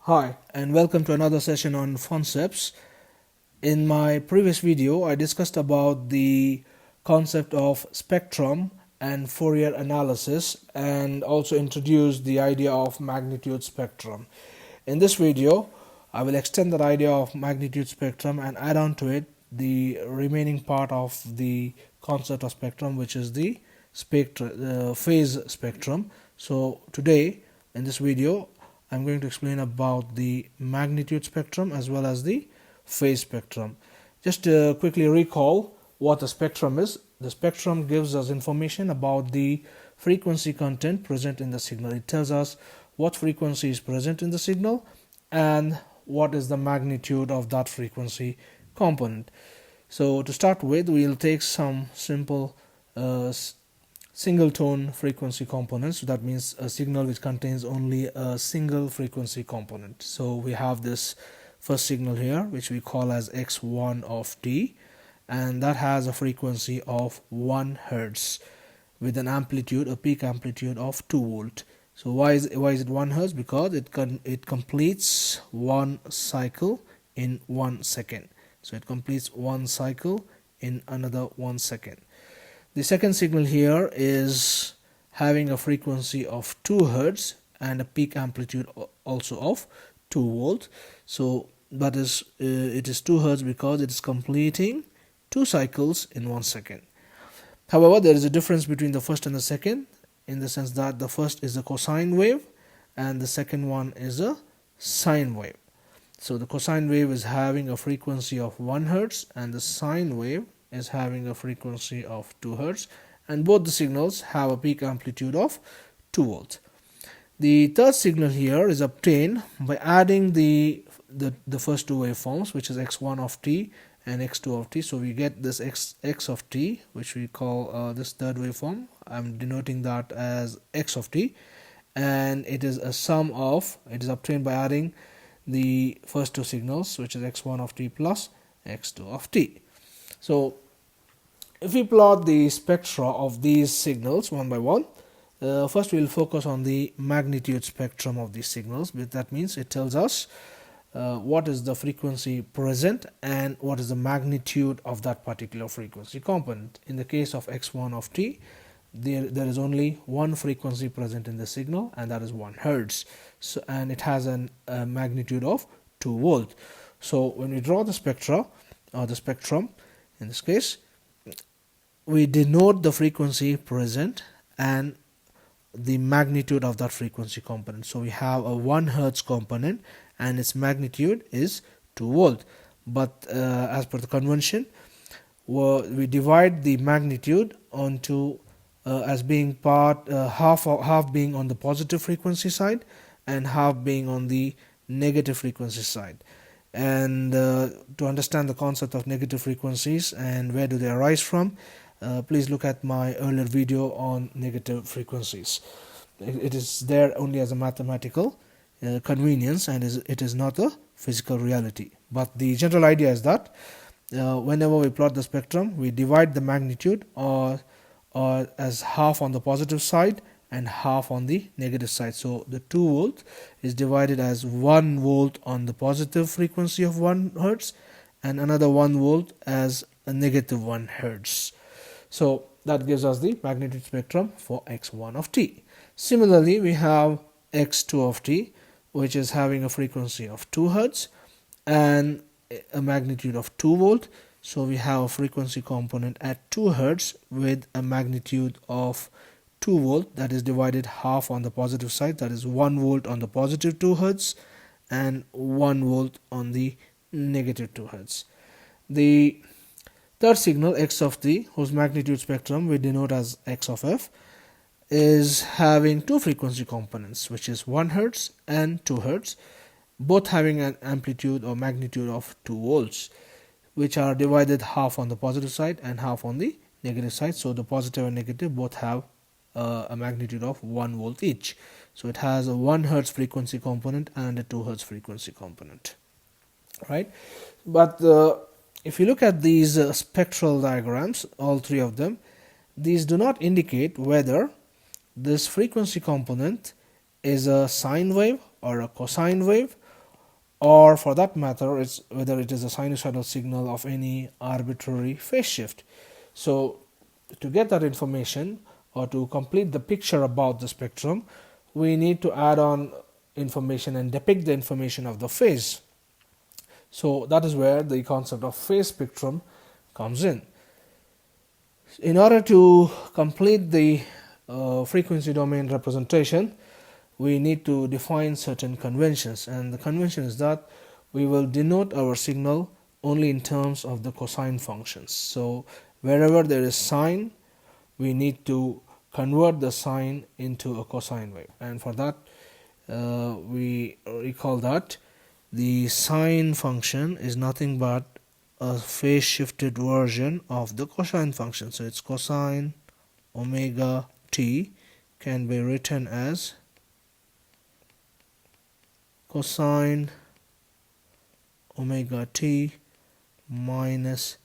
Hi, and welcome to another session on concepts. In my previous video, I discussed about the concept of spectrum and Fourier analysis and also introduced the idea of magnitude spectrum. In this video, I will extend that idea of magnitude spectrum and add on to it the remaining part of the concept of spectrum, which is the phase spectrum. So today, in this video, I'm going to explain about the magnitude spectrum as well as the phase spectrum. Just to quickly recall what the spectrum is. The spectrum gives us information about the frequency content present in the signal. It tells us what frequency is present in the signal and what is the magnitude of that frequency component. So to start with, we'll take some simple single tone frequency components. So that means a signal which contains only a single frequency component. So we have this first signal here, which we call as x1 of t, and that has a frequency of 1 hertz with an amplitude, a peak amplitude of 2 volt. So why is it 1 hertz? Because it completes one cycle in 1 second. So it completes one cycle in another 1 second. The second signal here is having a frequency of 2 hertz and a peak amplitude also of 2 volt. So that is it is 2 hertz because it is completing 2 cycles in 1 second. However, there is a difference between the first and the second, in the sense that the first is a cosine wave and the second one is a sine wave. So the cosine wave is having a frequency of 1 hertz and the sine wave is having a frequency of 2 hertz, and both the signals have a peak amplitude of 2 volts. The third signal here is obtained by adding the first two waveforms, which is x1 of t and x2 of t. So we get this x of t, which we call this third waveform. I'm denoting that as x of t, and it is obtained by adding the first two signals, which is x1 of t plus x2 of t. So if we plot the spectra of these signals one by one, first we will focus on the magnitude spectrum of these signals. That means it tells us what is the frequency present and what is the magnitude of that particular frequency component. In the case of x1 of t, there is only one frequency present in the signal, and that is 1 hertz. So, and it has a magnitude of 2 volt. So when we draw the spectra or the spectrum, in this case, we denote the frequency present and the magnitude of that frequency component. So we have a 1 hertz component and its magnitude is 2 volt. But as per the convention, we divide the magnitude onto as being half being on the positive frequency side and half being on the negative frequency side. And to understand the concept of negative frequencies and where do they arise from, please look at my earlier video on negative frequencies. It is there only as a mathematical convenience, and it is not a physical reality. But the general idea is that whenever we plot the spectrum, we divide the magnitude or as half on the positive side and half on the negative side. So the 2 volt is divided as 1 volt on the positive frequency of 1 hertz and another 1 volt as a negative 1 hertz. So that gives us the magnitude spectrum for x1 of t. Similarly, we have x2 of t, which is having a frequency of 2 hertz and a magnitude of 2 volt. So we have a frequency component at 2 hertz with a magnitude of 2 volt, that is divided half on the positive side, that is 1 volt on the positive 2 hertz and 1 volt on the negative 2 hertz. The third signal, x of t, whose magnitude spectrum we denote as x of f, is having two frequency components, which is 1 hertz and 2 hertz, both having an amplitude or magnitude of 2 volts, which are divided half on the positive side and half on the negative side. So the positive and negative both have a magnitude of 1 volt each. So it has a 1 hertz frequency component and a 2 hertz frequency component, right? But if you look at these spectral diagrams, all three of them, these do not indicate whether this frequency component is a sine wave or a cosine wave or for that matter, it's whether it is a sinusoidal signal of any arbitrary phase shift. So to get that information or to complete the picture about the spectrum, we need to add on information and depict the information of the phase. So that is where the concept of phase spectrum comes in. In order to complete the frequency domain representation, we need to define certain conventions, and the convention is that we will denote our signal only in terms of the cosine functions. So wherever there is sine, we need to convert the sine into a cosine wave, and for that we recall that the sine function is nothing but a phase shifted version of the cosine function. So it's cosine omega t can be written as cosine omega t minus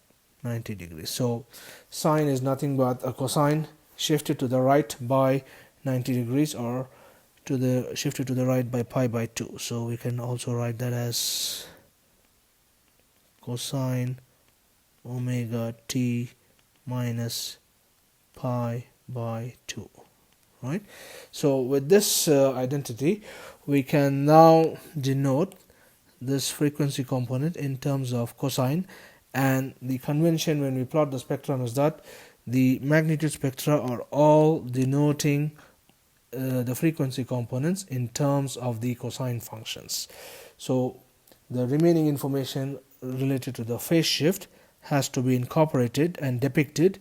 90 degrees. So sine is nothing but a cosine shifted to the right by 90 degrees, or shifted to the right by pi by 2. So we can also write that as cosine omega t minus pi by 2, right? So with this identity, we can now denote this frequency component in terms of cosine, and the convention when we plot the spectrum is that the magnitude spectra are all denoting the frequency components in terms of the cosine functions. So the remaining information related to the phase shift has to be incorporated and depicted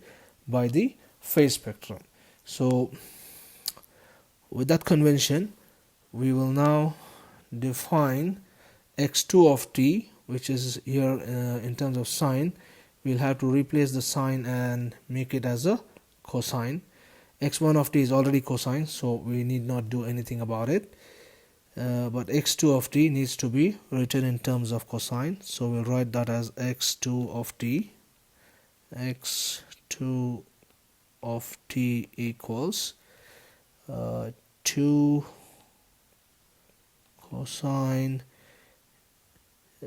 by the phase spectrum. So with that convention, we will now define x2 of t, which is here in terms of sine. We'll have to replace the sine and make it as a cosine. x1 of t is already cosine, so we need not do anything about it. But x2 of t needs to be written in terms of cosine, so we'll write that as x2 of t. x2 of t equals 2 cosine,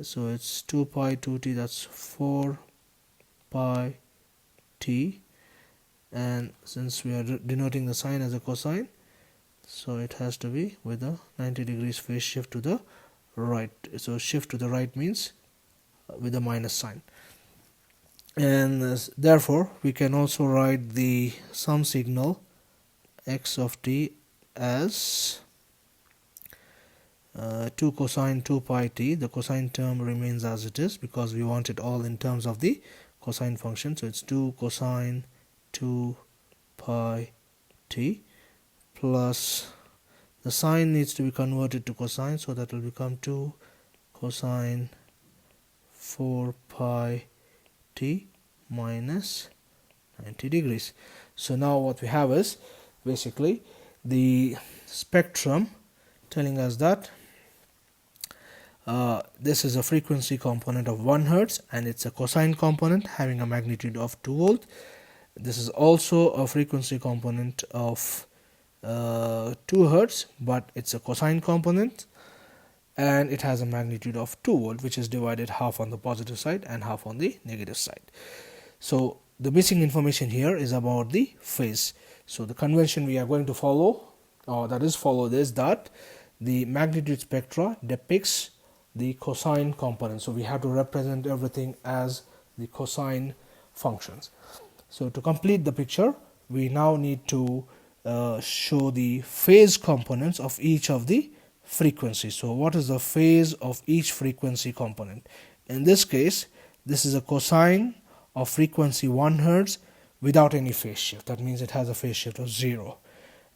so it's 2 pi 2t, that's 4 pi t, and since we are denoting the sine as a cosine, so it has to be with a 90 degrees phase shift to the right. So shift to the right means with a minus sign, and therefore we can also write the sum signal x of t as 2 cosine 2 pi t. The cosine term remains as it is because we want it all in terms of the cosine function, so it's 2 cosine 2 pi t plus the sine needs to be converted to cosine, so that will become 2 cosine 4 pi t minus 90 degrees. So now what we have is basically the spectrum telling us that this is a frequency component of 1 Hz and it's a cosine component having a magnitude of 2 volt. This is also a frequency component of 2 Hz, but it's a cosine component and it has a magnitude of 2 volt, which is divided half on the positive side and half on the negative side. So the missing information here is about the phase. So the convention we are going to follow, or that is followed, is that the magnitude spectra depicts the cosine component. So we have to represent everything as the cosine functions. So to complete the picture, we now need to show the phase components of each of the frequencies. So what is the phase of each frequency component? In this case, this is a cosine of frequency 1 Hz without any phase shift. That means it has a phase shift of 0.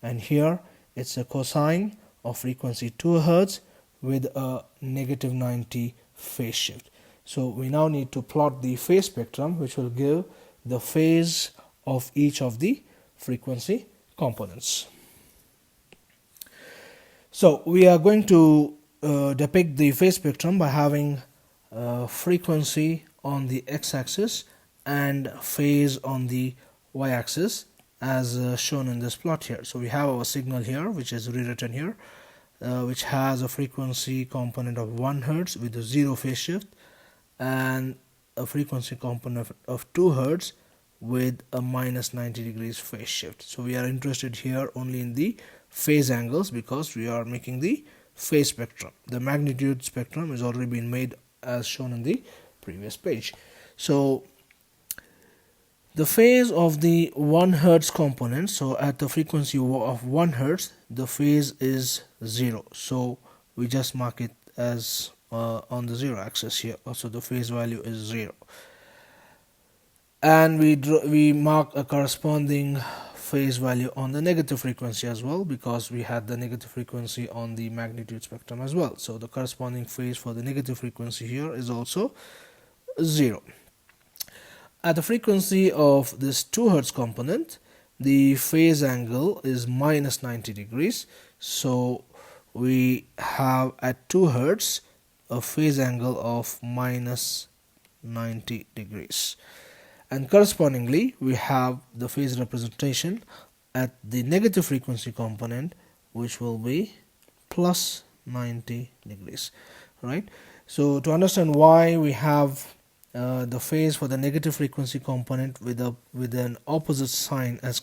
And here it's a cosine of frequency 2 Hz with a negative 90 phase shift. So we now need to plot the phase spectrum, which will give the phase of each of the frequency components. So we are going to depict the phase spectrum by having frequency on the x-axis and phase on the y-axis as shown in this plot here. So we have our signal here, which is rewritten here. which has a frequency component of 1 Hz with a 0 phase shift, and a frequency component of 2 Hz with a minus 90 degrees phase shift. So we are interested here only in the phase angles because we are making the phase spectrum. The magnitude spectrum has already been made as shown in the previous page. So the phase of the 1 Hz component, so at the frequency of 1 Hz, the phase is 0. So we just mark it as on the 0 axis here. Also the phase value is 0. And we mark a corresponding phase value on the negative frequency as well, because we had the negative frequency on the magnitude spectrum as well. So the corresponding phase for the negative frequency here is also 0. At the frequency of this 2 Hz component, the phase angle is minus 90 degrees. So we have at 2 Hz a phase angle of minus 90 degrees. And correspondingly, we have the phase representation at the negative frequency component, which will be plus 90 degrees, right? So to understand why we have the phase for the negative frequency component with an opposite sign as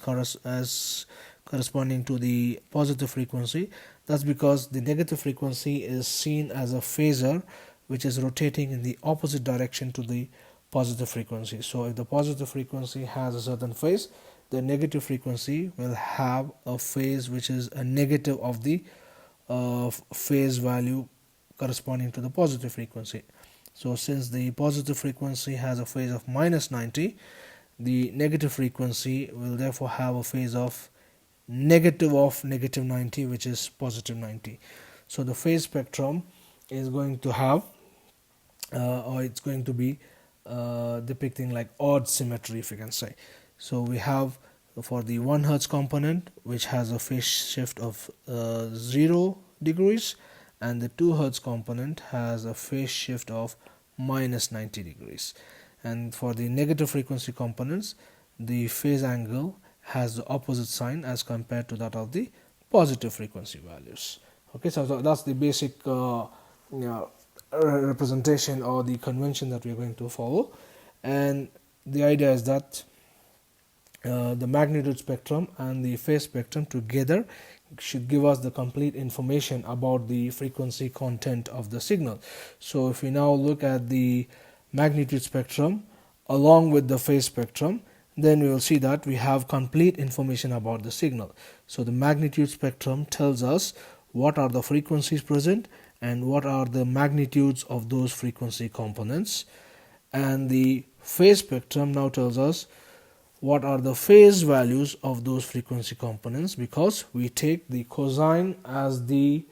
corresponding to the positive frequency, that's because the negative frequency is seen as a phasor which is rotating in the opposite direction to the positive frequency. So if the positive frequency has a certain phase, the negative frequency will have a phase which is a negative of the phase value corresponding to the positive frequency. So since the positive frequency has a phase of minus 90, the negative frequency will therefore have a phase of negative 90, which is positive 90. So the phase spectrum is going to have or it's going to be depicting like odd symmetry, if you can say. So we have for the 1 Hz component, which has a phase shift of 0 degrees, and the 2 Hz component has a phase shift of minus 90 degrees. And for the negative frequency components, the phase angle has the opposite sign as compared to that of the positive frequency values. Okay, so that's the basic representation or the convention that we are going to follow. And the idea is that the magnitude spectrum and the phase spectrum together should give us the complete information about the frequency content of the signal. So if we now look at the magnitude spectrum along with the phase spectrum, then we will see that we have complete information about the signal. So the magnitude spectrum tells us what are the frequencies present and what are the magnitudes of those frequency components, and the phase spectrum now tells us what are the phase values of those frequency components, because we take the cosine as the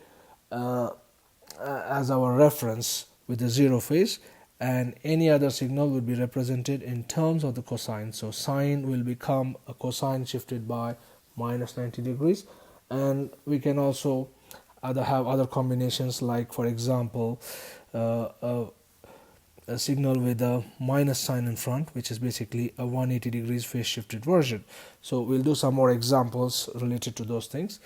as our reference with the 0 phase, and any other signal will be represented in terms of the cosine. So sine will become a cosine shifted by minus 90 degrees, and we can also have other combinations, like for example a signal with a minus sign in front, which is basically a 180 degrees phase shifted version. So we'll do some more examples related to those things,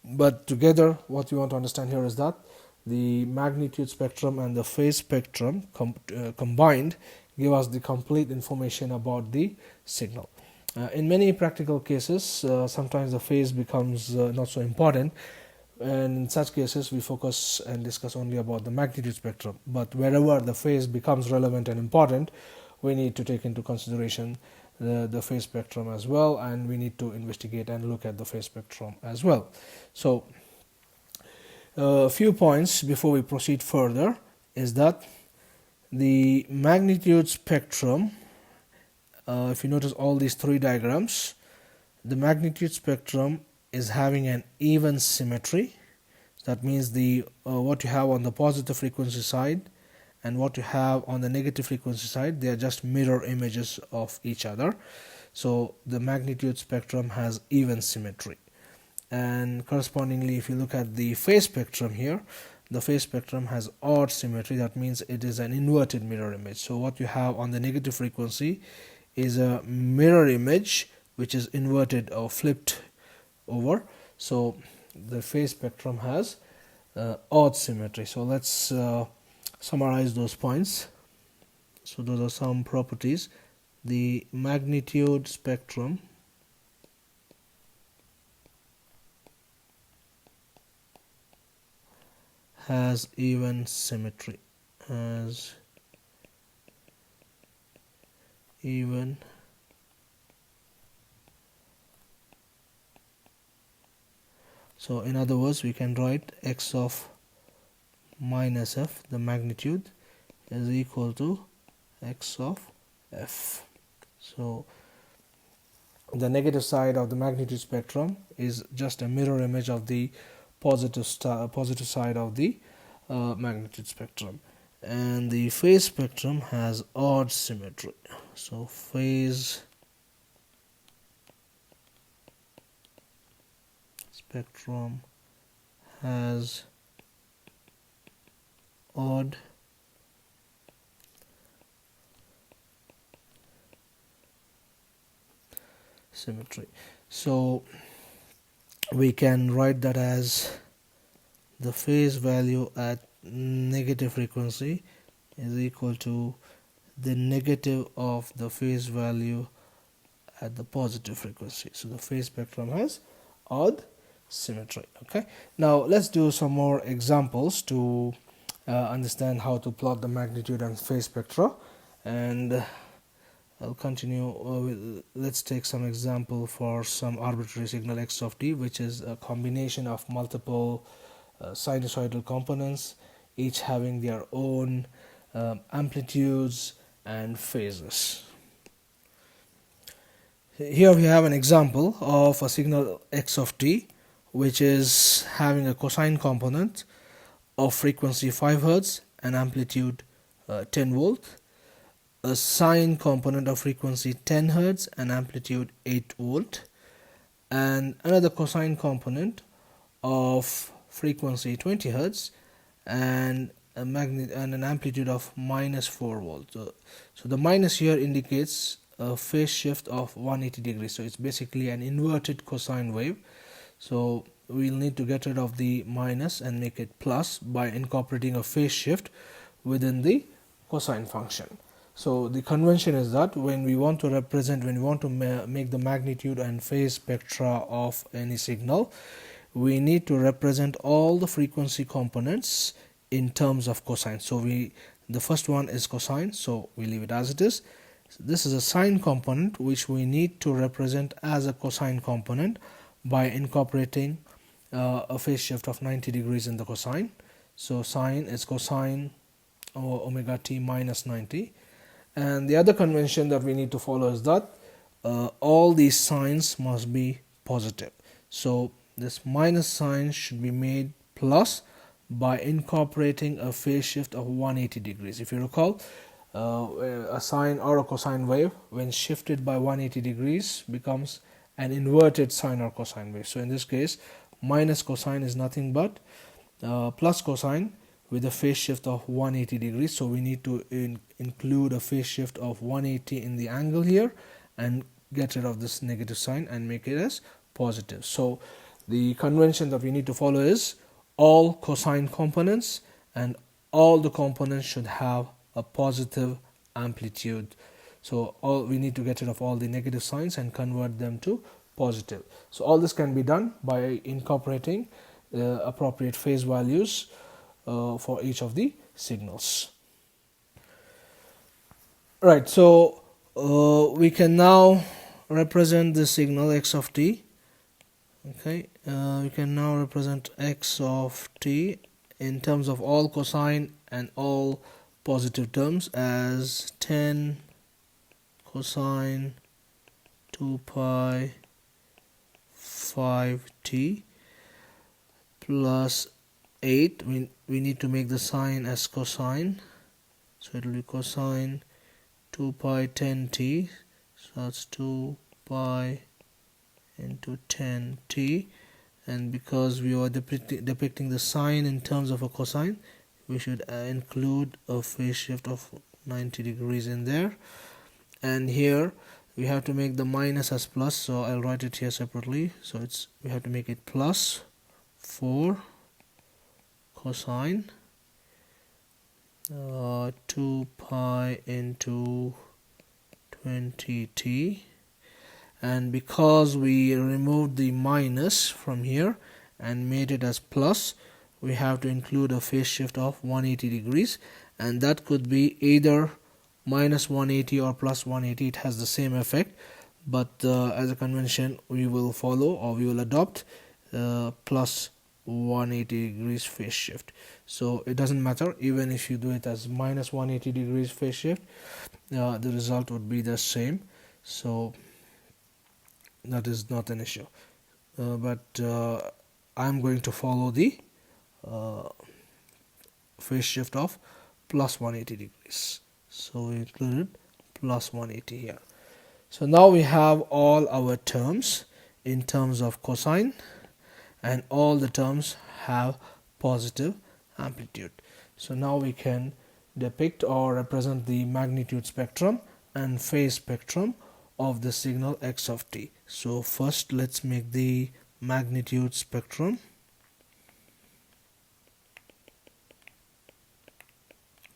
but together what we want to understand here is that the magnitude spectrum and the phase spectrum combined give us the complete information about the signal. In many practical cases, sometimes the phase becomes not so important, and in such cases we focus and discuss only about the magnitude spectrum. But wherever the phase becomes relevant and important, we need to take into consideration the phase spectrum as well, and we need to investigate and look at the phase spectrum as well. So a few points before we proceed further is that the magnitude spectrum, if you notice all these three diagrams, the magnitude spectrum is having an even symmetry. That means the what you have on the positive frequency side and what you have on the negative frequency side, they are just mirror images of each other. So the magnitude spectrum has even symmetry. And correspondingly, if you look at the phase spectrum here, the phase spectrum has odd symmetry. That means it is an inverted mirror image. So what you have on the negative frequency is a mirror image which is inverted or flipped over. So the phase spectrum has odd symmetry. So let's summarize those points. So those are some properties. The magnitude spectrum has even symmetry, has even so in other words, we can write x of minus f, the magnitude, is equal to x of f. So the negative side of the magnitude spectrum is just a mirror image of the positive side of the magnitude spectrum, and the phase spectrum has odd symmetry. So phase spectrum has odd symmetry. So we can write that as the phase value at negative frequency is equal to the negative of the phase value at the positive frequency. So the phase spectrum has odd symmetry. Okay, now let's do some more examples to understand how to plot the magnitude and phase spectra, and I'll continue with, let's take some example for some arbitrary signal x of t, which is a combination of multiple sinusoidal components, each having their own amplitudes and phases. Here we have an example of a signal x of t, which is having a cosine component of frequency 5 Hz and amplitude 10 volt, a sine component of frequency 10 Hz and amplitude 8 volt, and another cosine component of frequency 20 Hz and an amplitude of minus 4 volts. So the minus here indicates a phase shift of 180 degrees. So it's basically an inverted cosine wave. So we'll need to get rid of the minus and make it plus by incorporating a phase shift within the cosine function. So the convention is that when we want to make the magnitude and phase spectra of any signal, we need to represent all the frequency components in terms of cosine. So the first one is cosine, so we leave it as it is. This is a sine component which we need to represent as a cosine component by incorporating a phase shift of 90 degrees in the cosine. So sine is cosine omega t minus 90. And the other convention that we need to follow is that all these signs must be positive. So this minus sign should be made plus by incorporating a phase shift of 180 degrees. If you recall, a sine or a cosine wave, when shifted by 180 degrees, becomes an inverted sine or cosine wave. So in this case, minus cosine is nothing but plus cosine with a phase shift of 180 degrees. So we need to include a phase shift of 180 in the angle here and get rid of this negative sign and make it as positive. So the convention that we need to follow is all cosine components and all the components should have a positive amplitude. So we need to get rid of all the negative signs and convert them to positive. So all this can be done by incorporating appropriate phase values for each of the signals. Right, so we can now represent the signal x of t. Okay, we can now represent x of t in terms of all cosine and all positive terms as 10 cosine 2 pi 5t plus 8. We need to make the sign as cosine, so it will be cosine 2 pi 10t, so that's 2 pi into 10t, and because we are depicting the sign in terms of a cosine, we should include a phase shift of 90 degrees in there. And here we have to make the minus as plus, so I'll write it here separately. So we have to make it plus 4 cosine 2 pi into 20t, and because we removed the minus from here and made it as plus, we have to include a phase shift of 180 degrees, and that could be either minus 180 or plus 180. It has the same effect, but as a convention we will follow, or we will adopt plus 180 degrees phase shift. So it doesn't matter, even if you do it as minus 180 degrees phase shift, the result would be the same. So that is not an issue, but I'm going to follow the phase shift of plus 180 degrees. So we included plus 180 here. So now we have all our terms in terms of cosine, and all the terms have positive amplitude. So now we can depict or represent the magnitude spectrum and phase spectrum of the signal x of t. So first let's make the magnitude spectrum.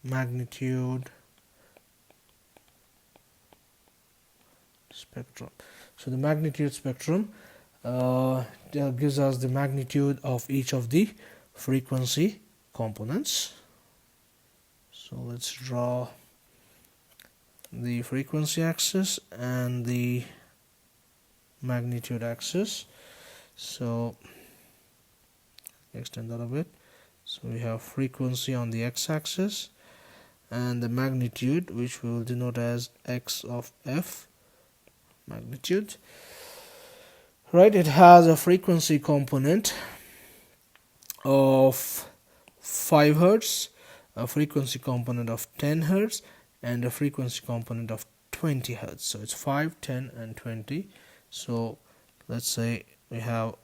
Magnitude spectrum. So the magnitude spectrum gives us the magnitude of each of the frequency components. So let's draw the frequency axis and the magnitude axis. So extend that a bit. So we have frequency on the x-axis and the magnitude, which we will denote as x of f, magnitude. Right, it has a frequency component of 5 Hz, a frequency component of 10 Hz, and a frequency component of 20 Hz. So it's 5, 10, and 20. So let's say we have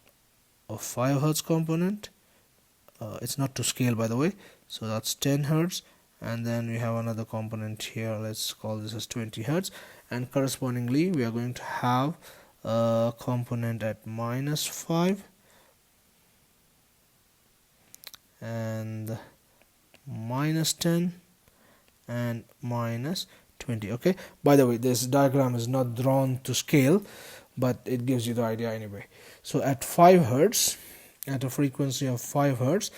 a 5 Hz component. It's not to scale, by the way. So that's 10 Hz, and then we have another component here. Let's call this as 20 Hz, and correspondingly we are going to have a component at minus 5 and minus 10 and minus 20. Okay, by the way, this diagram is not drawn to scale, but it gives you the idea anyway. So at 5 Hz, at a frequency of 5 Hz,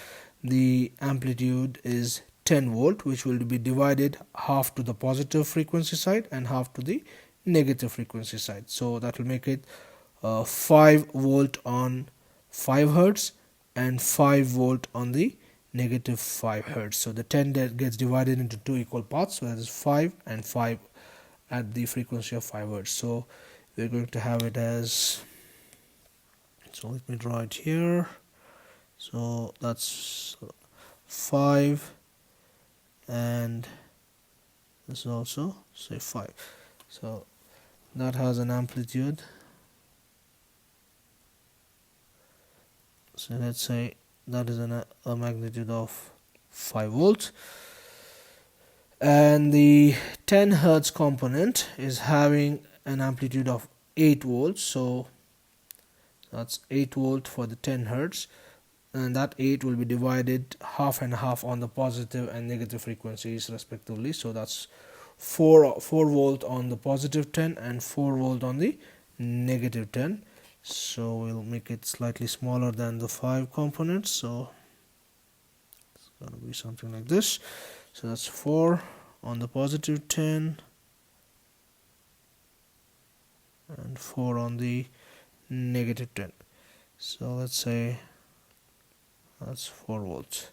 the amplitude is 10 volt, which will be divided half to the positive frequency side and half to the negative frequency side. So that will make it 5 volt on 5 Hz and 5 volt on the negative 5 Hz. So the 10 that gets divided into two equal parts, so that is 5 and 5 at the frequency of 5 Hz. So we're going to have it as, so let me draw it here. So that's 5, and this is also say 5. So that has an amplitude. So let's say that is a magnitude of 5 volts, and the 10 Hz component is having an amplitude of 8 volts. So that's 8 volt for the 10 Hz, and that 8 will be divided half and half on the positive and negative frequencies respectively. So that's 4 volt on the positive 10 and 4 volt on the negative 10. So we'll make it slightly smaller than the 5 components, so it's going to be something like this. So that's 4 on the positive 10 and 4 on the negative 10. So let's say that's 4 volts,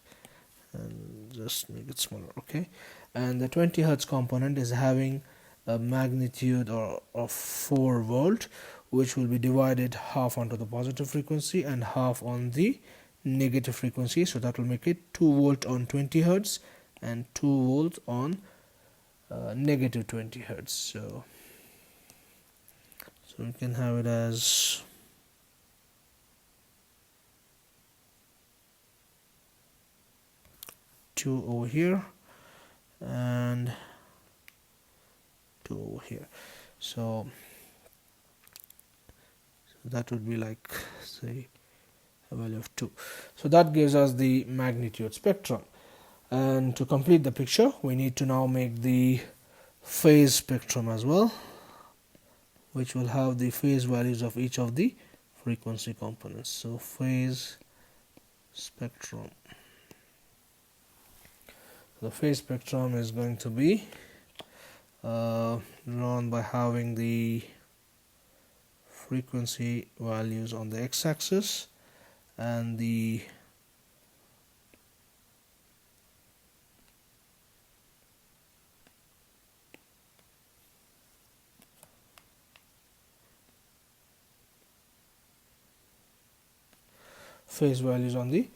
and just make it smaller. Okay, and the 20 Hz component is having a magnitude of 4 volt, which will be divided half onto the positive frequency and half on the negative frequency. So that will make it 2 volt on 20 Hz and 2 volt on negative 20 Hz. So we can have it as 2 over here and 2 over here. So that would be like, say, a value of 2. So that gives us the magnitude spectrum. And to complete the picture, we need to now make the phase spectrum as well, which will have the phase values of each of the frequency components. So phase spectrum. The phase spectrum is going to be drawn by having the frequency values on the x-axis and the phase values on the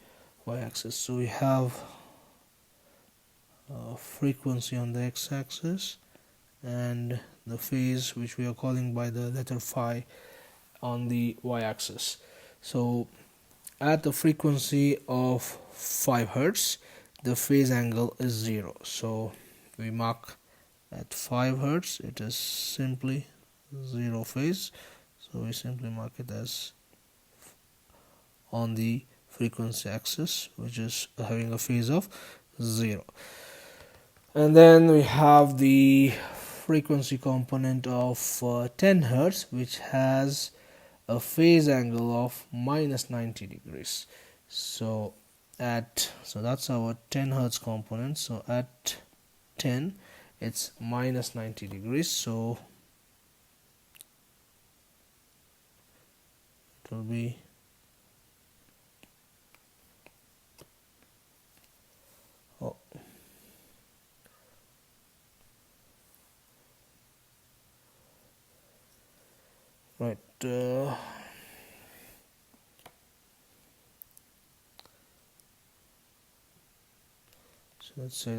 y-axis. So we have frequency on the x-axis and the phase, which we are calling by the letter phi, on the y-axis. So at the frequency of 5 Hertz, the phase angle is 0. So we mark at 5 Hertz, it is simply 0 phase. So we simply mark it as on the frequency axis, which is having a phase of 0. And then we have the frequency component of 10 Hertz, which has a phase angle of minus 90 degrees. So that's our 10 Hertz component. So at 10, it's minus 90 degrees. So it will be right. So let's say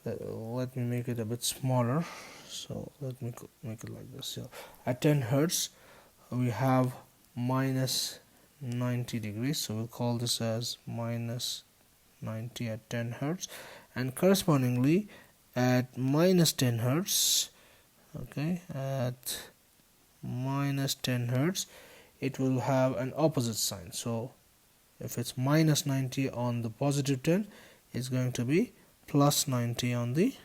let me make it a bit smaller. So let me make it like this. So at 10 Hertz, we have minus 90 degrees. So we'll call this as minus 90 at 10 Hertz, and correspondingly at minus 10 Hertz, okay, at minus 10 Hertz, it will have an opposite sign. So if it's minus 90 on the positive 10, it's going to be plus 90 on the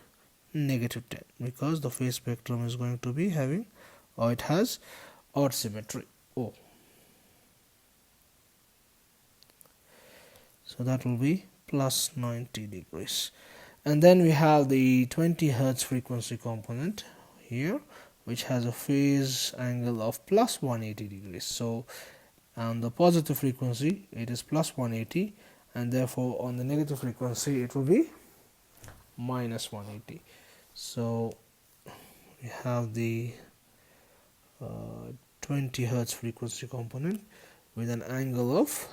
negative 10, because the phase spectrum is going to be having, or it has, odd symmetry. So that will be plus 90 degrees. And then we have the 20 Hertz frequency component here, which has a phase angle of plus 180 degrees. So on the positive frequency, it is plus 180, and therefore on the negative frequency, it will be minus 180. So we have the 20 Hertz frequency component with an angle of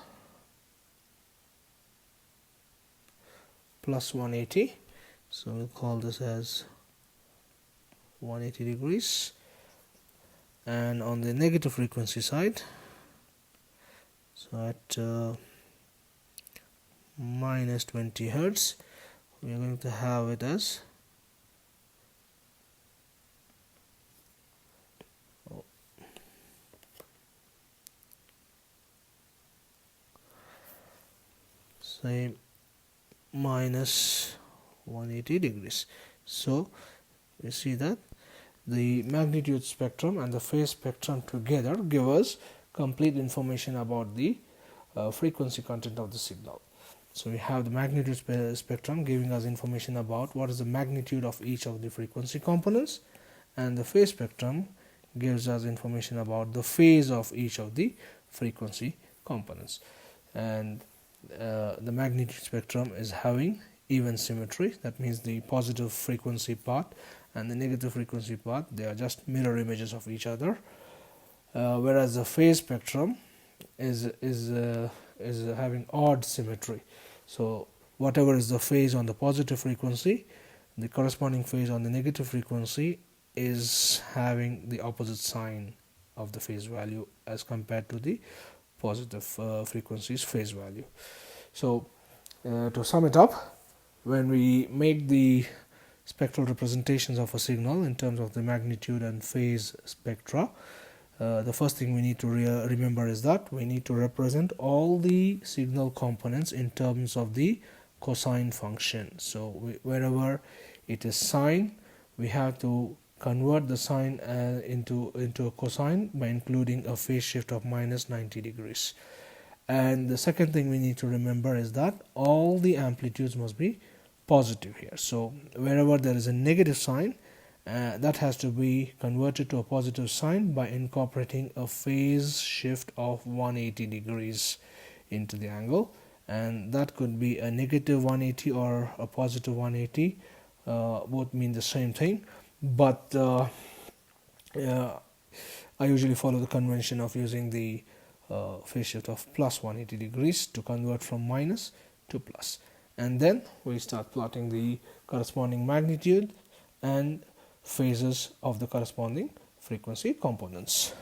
plus 180. So we'll call this as 180 degrees. And on the negative frequency side, so at minus 20 Hertz, we are going to have it as say minus 180 degrees. So we see that the magnitude spectrum and the phase spectrum together give us complete information about the frequency content of the signal. So we have the magnitude spectrum giving us information about what is the magnitude of each of the frequency components, and the phase spectrum gives us information about the phase of each of the frequency components. And the magnitude spectrum is having even symmetry. That means the positive frequency part and the negative frequency part, they are just mirror images of each other, whereas the phase spectrum is having odd symmetry. So whatever is the phase on the positive frequency, the corresponding phase on the negative frequency is having the opposite sign of the phase value as compared to the positive frequency's phase value. So to sum it up, when we make the spectral representations of a signal in terms of the magnitude and phase spectra, the first thing we need to remember is that we need to represent all the signal components in terms of the cosine function. So wherever it is sine, we have to convert the sine into a cosine by including a phase shift of minus 90 degrees. And the second thing we need to remember is that all the amplitudes must be positive here. So wherever there is a negative sign, that has to be converted to a positive sign by incorporating a phase shift of 180 degrees into the angle, and that could be a negative 180 or a positive 180. Both mean the same thing, but I usually follow the convention of using the phase shift of plus 180 degrees to convert from minus to plus. And then we start plotting the corresponding magnitude and phases of the corresponding frequency components.